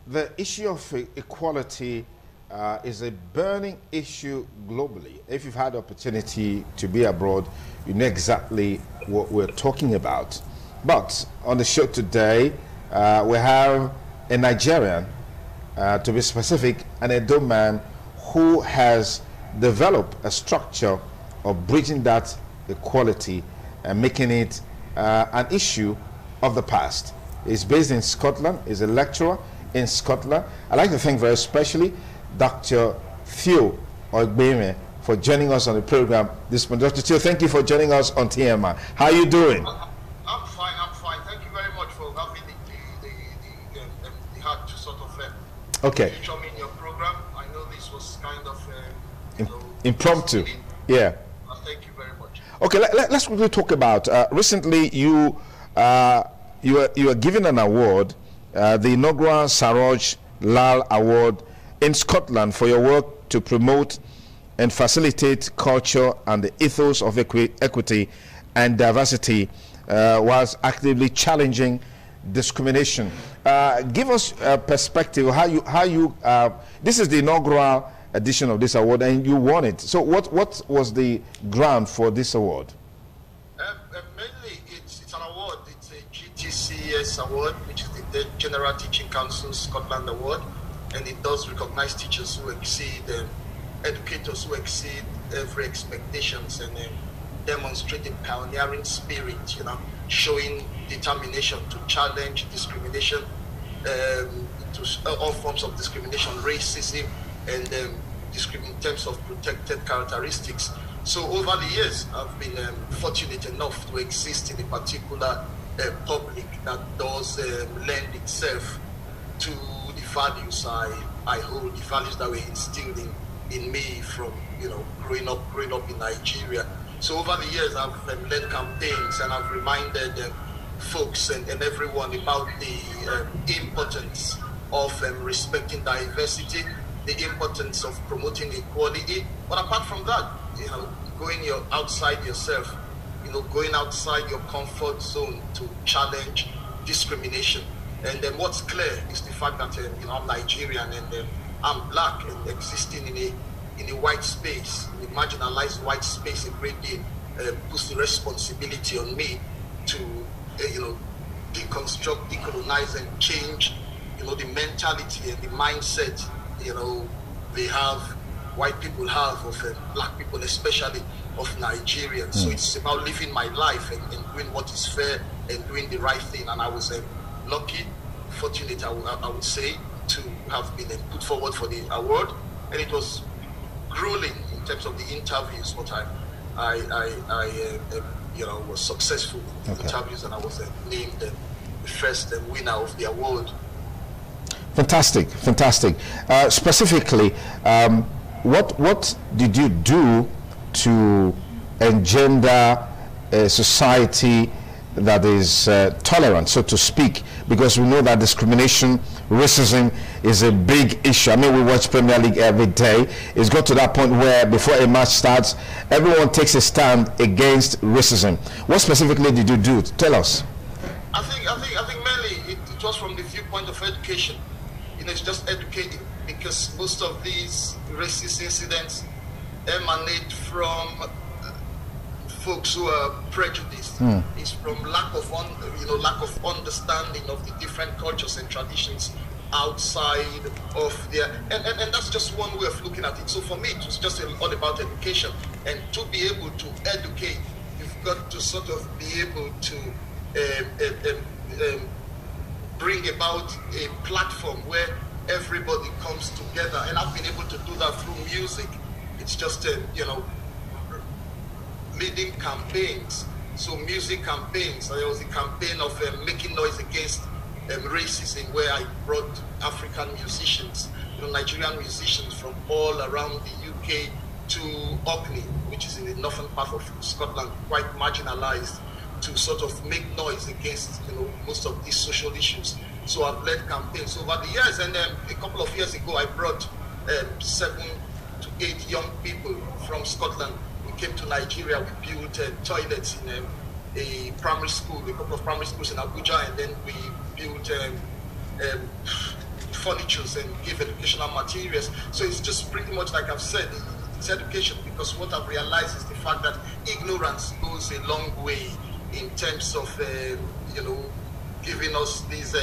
The issue of equality is a burning issue globally. If you've had the opportunity to be abroad, you know exactly what we're talking about. But on the show today, we have a Nigerian, to be specific, an Edo man who has developed a structure of bridging that equality and making it an issue of the past. He's based in Scotland, he's a lecturer in Scotland. I'd like to thank very especially Dr. THEO OGBEMHE for joining us on the program this morning. Dr. THEO, thank you for joining us on TMI. How are you doing? I'm fine. Thank you very much for having the heart to sort of feature me in your program. I know this was kind of impromptu. Yeah. Thank you very much. Okay, let's quickly talk about recently you were given an award, the inaugural Saroj Lal Award in Scotland for your work to promote and facilitate culture and the ethos of equity and diversity whilst actively challenging discrimination. Give us a perspective how you this is the inaugural edition of this award and you won it. So what was the ground for this award? Mainly it's an award. It's a GTCS award, which is the General Teaching Council Scotland Award, and it does recognize teachers who exceed, educators who exceed every expectations and demonstrating pioneering spirit, showing determination to challenge discrimination, to all forms of discrimination, racism, and in terms of protected characteristics. So over the years, I've been fortunate enough to exist in a particular public that does lend itself to the values I hold, the values that were instilled in me from growing up in Nigeria. So over the years, I've led campaigns and I've reminded folks and everyone about the importance of respecting diversity, the importance of promoting equality. But apart from that, going outside yourself, going outside your comfort zone to challenge discrimination. And then what's clear is the fact that I'm Nigerian and I'm black and existing in a white space, in a marginalized white space. A great deal puts the responsibility on me to deconstruct, decolonize, and change the mentality and the mindset white people have of black people, especially of Nigerians. So it's about living my life and doing what is fair and doing the right thing. And I was lucky, fortunate, I would say, to have been put forward for the award. And it was grueling in terms of the interviews, but I was successful in the interviews, and I was named the first winner of the award. Fantastic. Specifically, what did you do to engender a society that is tolerant, so to speak? Because we know that discrimination, racism is a big issue. I mean, we watch Premier League every day. It's got to that point where before a match starts, everyone takes a stand against racism. What specifically did you do? Tell us. I think mainly it was from the viewpoint of education. It's just educating, because most of these racist incidents emanate from folks who are prejudiced. It's from lack of understanding of the different cultures and traditions outside of their, and that's just one way of looking at it. So for me, it was just all about education, and to be able to educate, you've got to sort of be able to bring about a platform where everybody comes together, and I've been able to do that through music. It's just leading campaigns. So music campaigns. There was a campaign of making noise against racism, where I brought African musicians, Nigerian musicians from all around the UK to Orkney, which is in the northern part of Scotland, quite marginalized, to sort of make noise against most of these social issues. So I've led campaigns over the years, and a couple of years ago I brought 7 to 8 young people from Scotland. We came to Nigeria, we built toilets in a couple of primary schools in Abuja, and then we built furnitures and give educational materials. So it's just pretty much like I've said, it's education, because what I've realized is the fact that ignorance goes a long way in terms of, you know, giving us this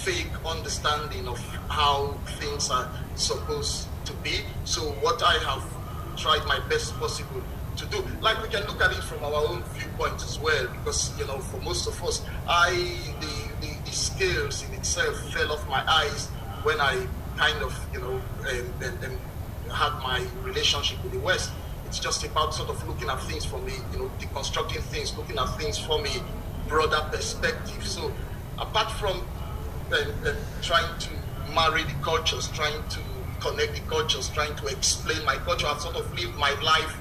fake understanding of how things are supposed to be. So what I have tried my best possible to do, like we can look at it from our own viewpoint as well, because, you know, for most of us, the scales in itself fell off my eyes when I kind of, you know, had my relationship with the West. It's just about sort of looking at things from a, you know, deconstructing things, looking at things from a broader perspective. So apart from trying to marry the cultures, trying to connect the cultures, trying to explain my culture, I've sort of lived my life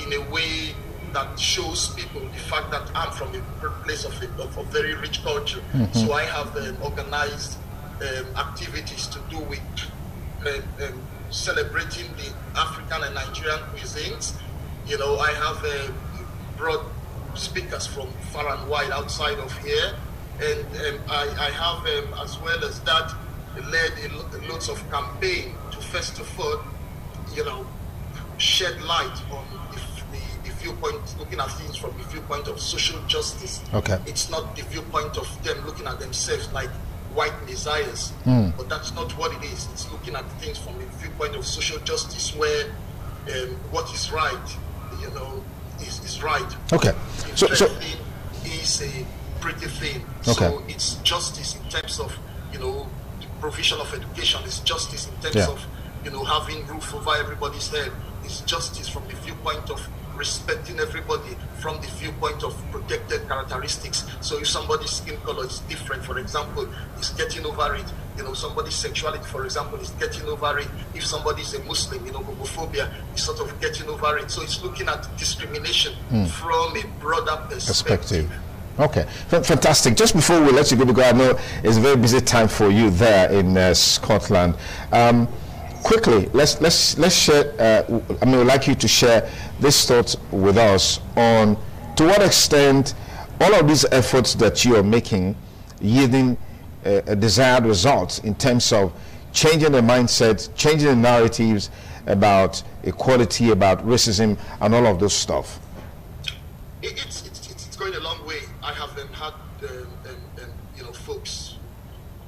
in a way that shows people the fact that I'm from a place of a very rich culture. So I have organized activities to do with celebrating the African and Nigerian cuisines. You know, I have brought speakers from far and wide outside of here, and I have, as well as that, led lots of campaign to first of all, you know, shed light on the viewpoint, looking at things from the viewpoint of social justice. Okay. It's not the viewpoint of them looking at themselves like white messiahs, but that's not what it is. It's looking at things from the viewpoint of social justice, where what is right, you know, is right. Okay. So is a pretty thing. Okay. So it's justice in terms of, you know, the provision of education. It's justice in terms of, you know, having roof over everybody's head. It's justice from the viewpoint of respecting everybody, from the viewpoint of protected characteristics. So if somebody's skin color is different, for example, is getting over it. You know, somebody's sexuality, for example, is getting over it. If somebody's a Muslim, you know, homophobia is sort of getting over it. So it's looking at discrimination from a broader perspective. Okay, fantastic. Just before we let you go, because I know it's a very busy time for you there in Scotland. Quickly, let's share. I mean, I'd like you to share this thought with us on to what extent all of these efforts that you are making yielding a desired result in terms of changing the mindset, changing the narratives about equality, about racism, and all of those stuff. It's going a long way. I have had you know, folks,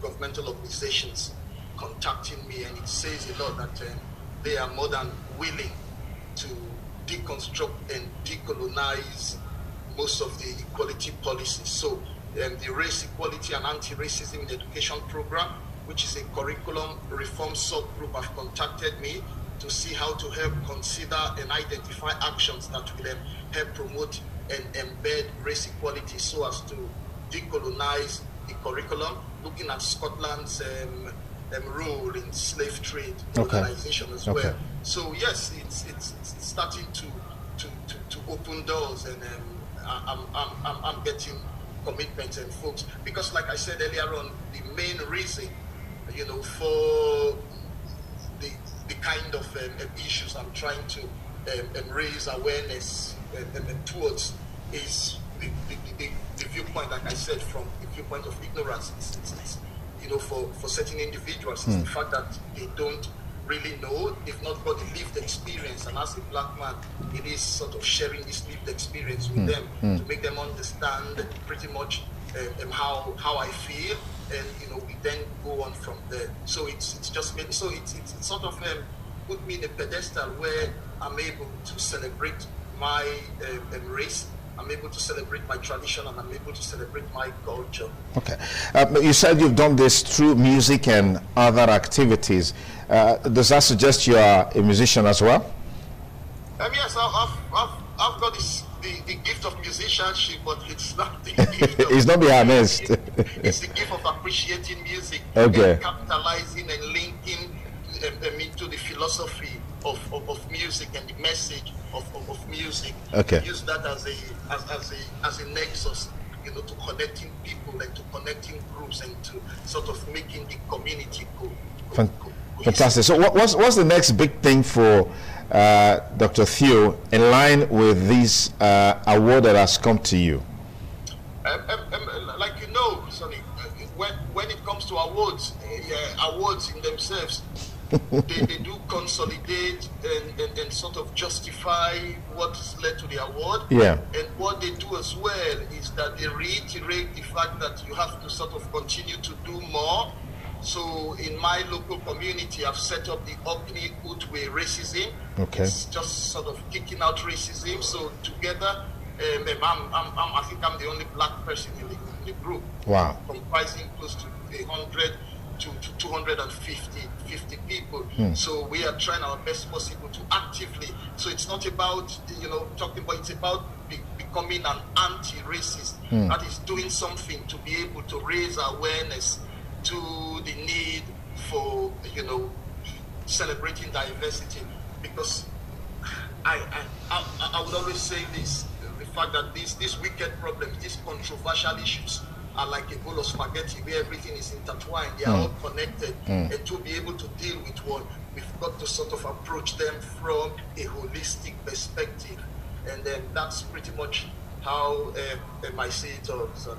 governmental organizations contacting me, and it says a lot that they are more than willing to deconstruct and decolonize most of the equality policies. So the Race Equality and Anti-Racism in Education program, which is a curriculum reform subgroup, have contacted me to see how to help consider and identify actions that will help promote and embed race equality so as to decolonize the curriculum, looking at Scotland's role in slave trade organization as well. So yes, it's starting to open doors, and I'm getting commitments and folks, because like I said earlier on, the main reason, you know, for the kind of issues I'm trying to raise awareness towards is the viewpoint, like I said, from the viewpoint of ignorance. It's you know, for certain individuals, it's the fact that they don't really know, they've not got the lived experience, and as a black man, it is sort of sharing this lived experience with them to make them understand pretty much how I feel, and you know, we then go on from there. So it's just made, so it's sort of put me in a pedestal where I'm able to celebrate my race, I'm able to celebrate my tradition, and I'm able to celebrate my culture. Okay. You said you've done this through music and other activities. Does that suggest you are a musician as well? Yes, I've got the gift of musicianship, but it's not the gift of... It's not the honest. It's the gift of appreciating music, okay, and capitalizing and linking into the philosophy of music and the message of music. Okay. Use that as a nexus, you know, to connecting people and to connecting groups and to sort of making the community go. Fantastic. So what's the next big thing for Dr. THEO in line with this award that has come to you? Like you know, Sonny, when it comes comes to awards, awards in themselves, they do consolidate and sort of justify what's led to the award. Yeah. And what they do as well is that they reiterate the fact that you have to sort of continue to do more. So in my local community, I've set up the Opni Utwe Racism. Okay. It's just sort of kicking out racism. So together, I think I'm the only black person in the group. Wow. Comprising close to 100 to 250 people. So we are trying our best possible to actively. So it's not about, you know, talking about, it's about becoming an anti-racist. That is doing something to be able to raise awareness to the need for, you know, celebrating diversity. Because I would always say this, the fact that these wicked problems, these controversial issues are like a bowl of spaghetti where everything is intertwined, they are all connected. And to be able to deal with one, we've got to sort of approach them from a holistic perspective. And then that's pretty much how I see it all. Sorry.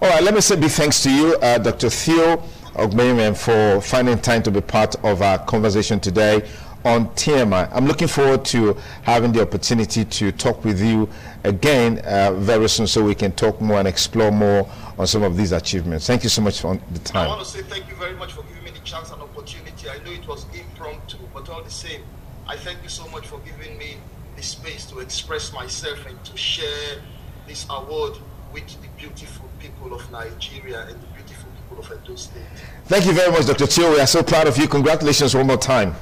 All right, let me say big thanks to you, Dr. THEO OGBEMHE, for finding time to be part of our conversation today on TMI. I'm looking forward to having the opportunity to talk with you again very soon, so we can talk more and explore more on some of these achievements. Thank you so much for the time. I want to say thank you very much for giving me the chance and opportunity. I know it was impromptu, but all the same, I thank you so much for giving me the space to express myself and to share this award with the beautiful people of Nigeria and the beautiful people of Edo State. Thank you very much, Dr. THEO. We are so proud of you. Congratulations one more time.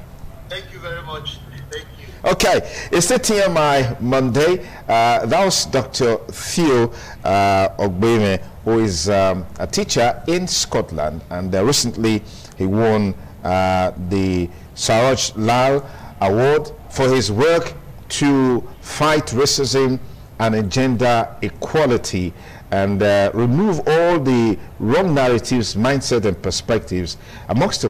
Thank you very much. Thank you. Okay, it's the TMI Monday. That was Dr. THEO OGBEMHE, who is a teacher in Scotland, and recently he won the Saroj Lal Award for his work to fight racism and gender equality, and remove all the wrong narratives, mindset, and perspectives amongst the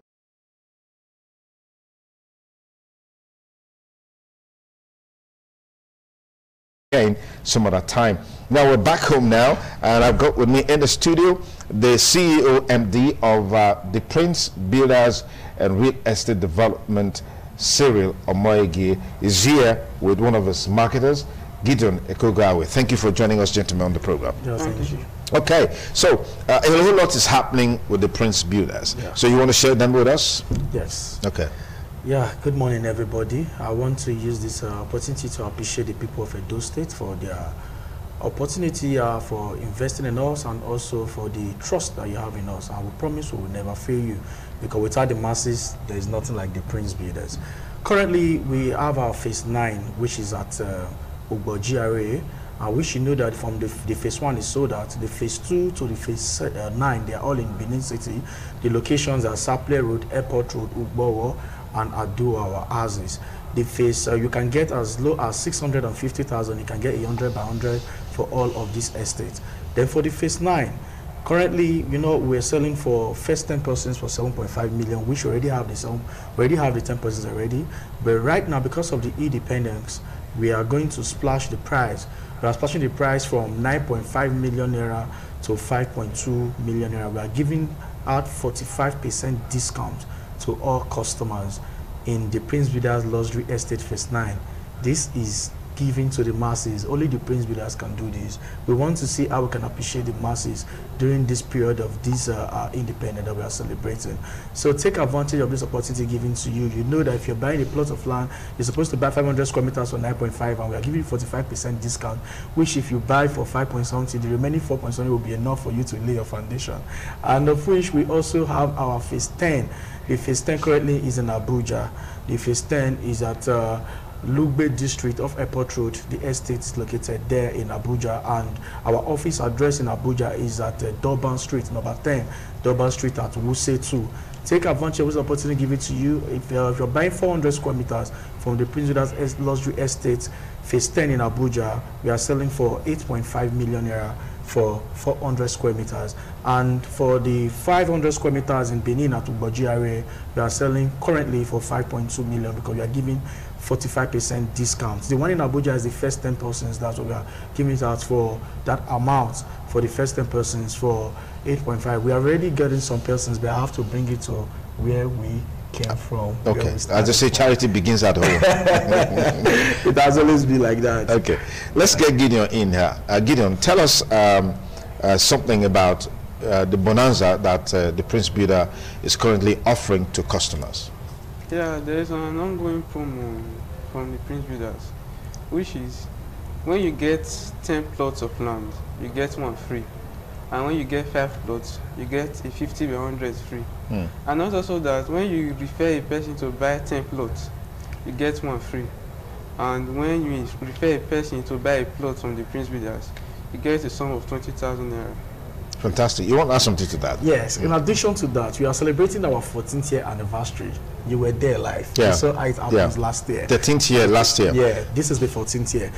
some other time. Now we're back home now, and I've got with me in the studio the CEO MD of the Prince Builders and Real Estate Development, Cyril Omoyegi, is here with one of his marketers, Gideon Ekogawe. Thank you for joining us, gentlemen, on the program. Yeah, thank you. Okay, so a whole lot is happening with the Prince Builders. Yeah. So you want to share them with us? Yes. Okay. Yeah, good morning, everybody. I want to use this opportunity to appreciate the people of Edo State for their opportunity for investing in us, and also for the trust that you have in us. And we promise we will never fail you, because without the masses, there is nothing like the Prince Builders. Currently, we have our phase 9, which is at OGBEMHE. Which you know that from the phase 1 is sold out. The phase 2 to the phase 9, they are all in Benin City. The locations are Saple Road, Airport Road, Ugbowo, and Ado, our houses. The phase, you can get as low as 650,000, you can get 100 by 100 for all of these estates. Then for the phase 9, currently, you know, we're selling for first 10 persons for 7.5 million, which already have the 10 persons already. But right now, because of the independence, we are going to splash the price. We are splashing the price from 9.5 million naira to 5.2 million naira. We are giving out 45% discount to all customers in the Prince Builders Luxury Estate Phase 9. This is giving to the masses. Only the Prince Builders can do this. We want to see how we can appreciate the masses during this period of this independence that we are celebrating. So take advantage of this opportunity given to you. You know that if you're buying a plot of land, you're supposed to buy 500 square meters for 9.5, and we are giving you 45% discount, which if you buy for 5.something, the remaining 4.something will be enough for you to lay your foundation. And of which we also have our phase 10. The phase 10 currently is in Abuja. The phase 10 is at Lugbe district of Airport Road. The estate is located there in Abuja, and our office address in Abuja is at Durban Street, number 10, Durban Street at Wuse 2. Take advantage of this opportunity given to you. If you're buying 400 square meters from the Prince Builders Luxury Estate, phase 10 in Abuja, we are selling for 8.5 million naira for 400 square meters. And for the 500 square meters in Benin at OGBEMHE, we are selling currently for 5.2 million, because we are giving 45% discount. The one in Abuja is the first 10 persons. That's what we are giving it out for that amount for the first 10 persons for 8.5. We are already getting some persons, but I have to bring it to where we came from. Okay, as I say, charity begins at home. It has always been like that. Okay, let's get Gideon in here. Gideon, tell us something about the bonanza that the Prince Builder is currently offering to customers. Yeah, there is an ongoing promo from the Prince Builders, which is when you get 10 plots of land, you get one free. And when you get 5 plots, you get a 50 by 100 free. And also that when you refer a person to buy 10 plots, you get one free. And when you refer a person to buy a plot from the Prince Builders, you get a sum of 20,000 naira. Fantastic. You want to add something to that? Yes. In addition to that, we are celebrating our 14th year anniversary. You were there live. Yeah. You saw how it happened last year. 13th year last year. Yeah, this is the 14th year.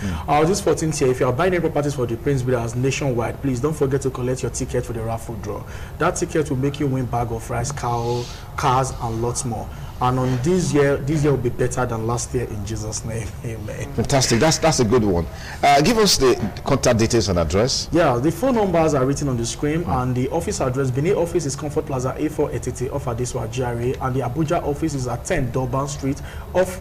This 14th year, if you are buying any properties for the Prince Builders nationwide, please don't forget to collect your ticket for the raffle draw. That ticket will make you win bag of rice, cow, cars, and lots more. And on this year will be better than last year in Jesus' name. Amen. Fantastic. That's a good one. Give us the contact details and address. Yeah, the phone numbers are written on the screen, and the office address. Benin office is Comfort Plaza A4 Etete off Adeswa GRA, and the Abuja office is at 10 Durban Street off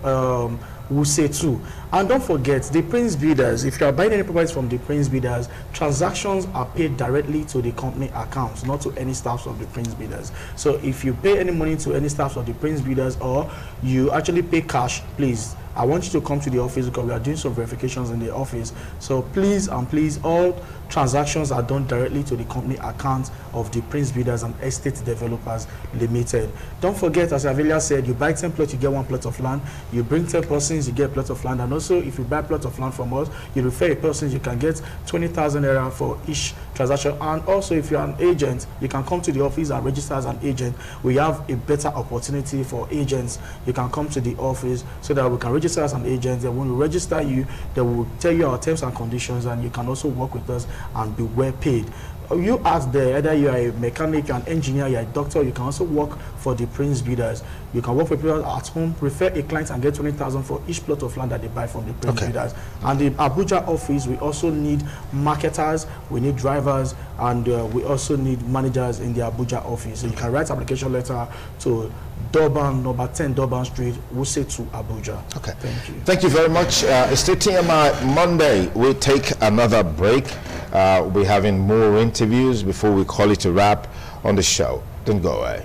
Wuse 2. And don't forget, the Prince Builders, if you are buying any properties from the Prince Builders, transactions are paid directly to the company accounts, not to any staffs of the Prince Builders. So if you pay any money to any staffs of the Prince Builders, or you actually pay cash, please, I want you to come to the office because we are doing some verifications in the office. So please and please, all transactions are done directly to the company account of the Prince Builders and Estate Developers Limited. Don't forget, as Avelia said, you buy 10 plots, you get 1 plot of land. You bring 10 persons, you get a plot of land. And also, if you buy a plot of land from us, you refer a person, you can get 20,000 naira for each transaction. And also, if you're an agent, you can come to the office and register as an agent. We have a better opportunity for agents. You can come to the office so that we can register as an agent. And when we register you, they will tell you our terms and conditions, and you can also work with us and be well paid. You ask there, either you are a mechanic, an engineer, you are a doctor, you can also work for the Prince Builders. You can work for people at home, refer a client and get 20,000 for each plot of land that they buy from the Prince Builders. And the Abuja office, we also need marketers, we need drivers, and we also need managers in the Abuja office. So you can write application letter to Durban, number 10 Durban Street, Wuse to Abuja. Okay. Thank you. Thank you very much. It's the TMI Monday. We'll take another break. We'll be having more interviews before we call it a wrap on the show. Don't go away.